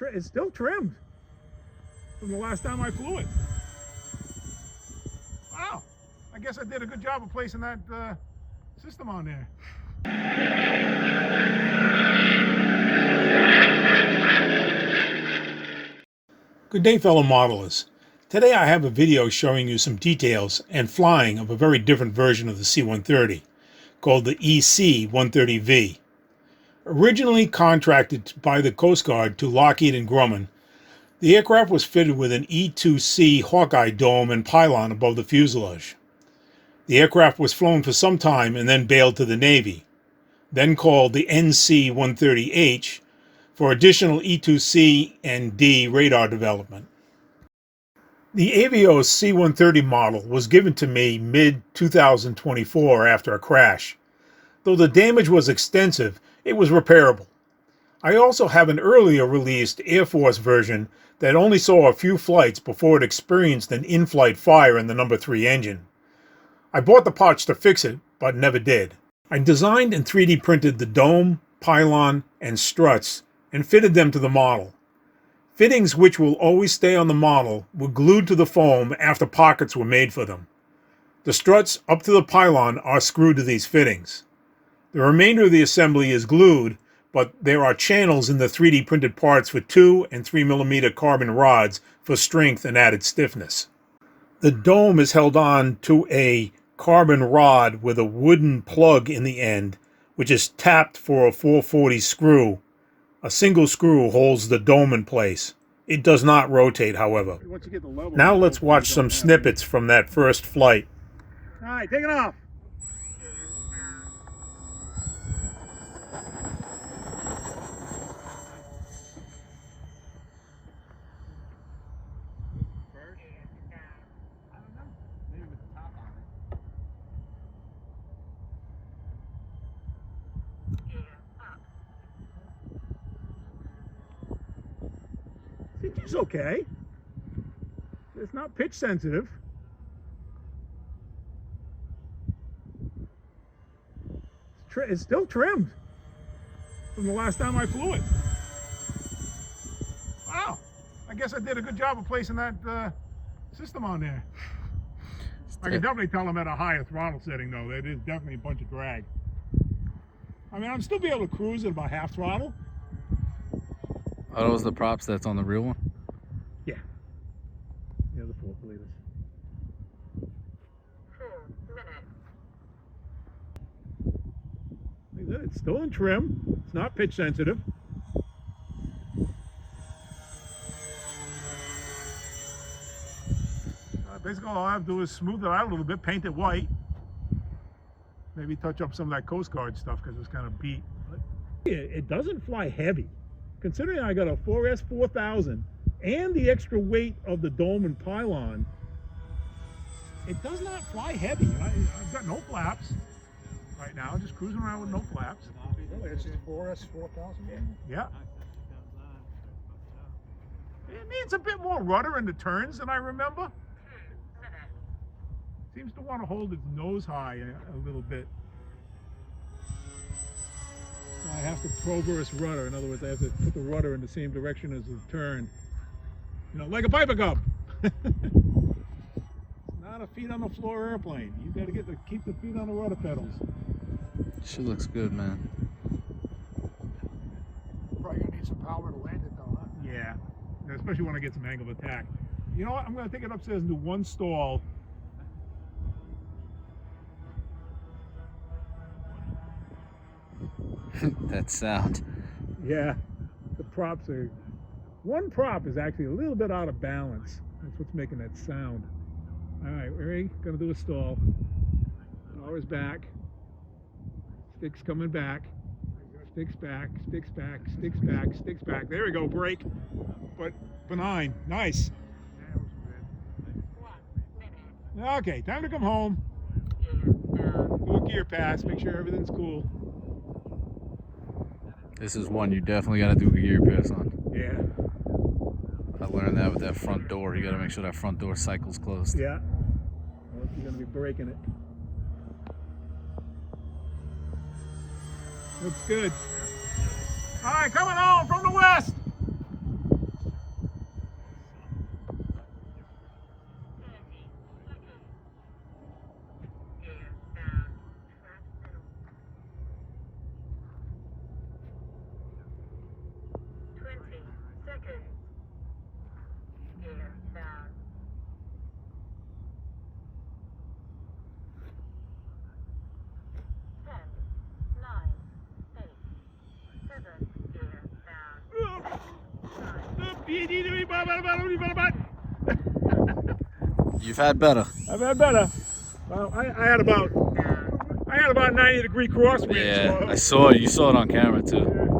It's still trimmed from the last time I flew it. Wow, I guess I did a good job of placing that system on there. Good day, fellow modelers. Today I have a video showing you some details and flying of a very different version of the C-130 called the EC-130V. Originally contracted by the Coast Guard to Lockheed and Grumman, the aircraft was fitted with an E-2C Hawkeye dome and pylon above the fuselage. The aircraft was flown for some time and then bailed to the Navy, then called the NC-130H for additional E-2C and D radar development. The Avios C-130 model was given to me mid-2024 after a crash. Though the damage was extensive, it was repairable. I also have an earlier released Air Force version that only saw a few flights before it experienced an in-flight fire in the No. 3 engine. I bought the parts to fix it, but never did. I designed and 3D printed the dome, pylon, and struts and fitted them to the model. Fittings which will always stay on the model were glued to the foam after pockets were made for them. The struts up to the pylon are screwed to these fittings. The remainder of the assembly is glued, but there are channels in the 3D printed parts for 2 and 3 mm carbon rods for strength and added stiffness. The dome is held on to a carbon rod with a wooden plug in the end, which is tapped for a 440 screw. A single screw holds the dome in place. It does not rotate, however. Now let's watch some snippets from that first flight. All right, take it off. It's okay. It's not pitch sensitive. It's still trimmed from the last time I flew it. Wow, I guess I did a good job of placing that system on there. I can definitely tell I'm at a higher throttle setting though. It is definitely a bunch of drag. I mean, I'm still be able to cruise at about half throttle. Are those the props that's on the real one? Yeah. Yeah, the 4 liters. It's still in trim. It's not pitch sensitive. Basically, all I have to do is smooth it out a little bit, paint it white. Maybe touch up some of that Coast Guard stuff because it's kind of beat. But it doesn't fly heavy. Considering I got a 4S 4000 and the extra weight of the dome and pylon, it does not fly heavy. I've got no flaps right now, just cruising around with no flaps. Really, it's just 4S 4000? Yeah. It needs a bit more rudder in the turns than I remember. Seems to want to hold its nose high a little bit. I have to progress rudder. In other words, I have to put the rudder in the same direction as the turn. You know, like a Piper Cub. It's not a feet on the floor airplane. You got to keep the feet on the rudder pedals. She looks good, man. Probably gonna need some power to land it though, huh? Yeah, especially when I get some angle of attack. You know what? I'm going to take it upstairs and do one stall. That sound. Yeah, the props are... One prop is actually a little bit out of balance. That's what's making that sound. All right, ready? Gonna do a stall. Power's back. Sticks coming back. Sticks back, sticks back, sticks back, sticks back. There we go, brake. But benign, nice. Okay, time to come home. Do a gear pass, make sure everything's cool. This is one you definitely got to do a gear pass on. Yeah. I learned that with that front door. You got to make sure that front door cycle's closed. Yeah. Or else you're going to be breaking it. Looks good. All right, coming home from the west. You've had better. I've had better. Well, I had about 90-degree crosswind. Yeah, So, I saw it. You saw it on camera too.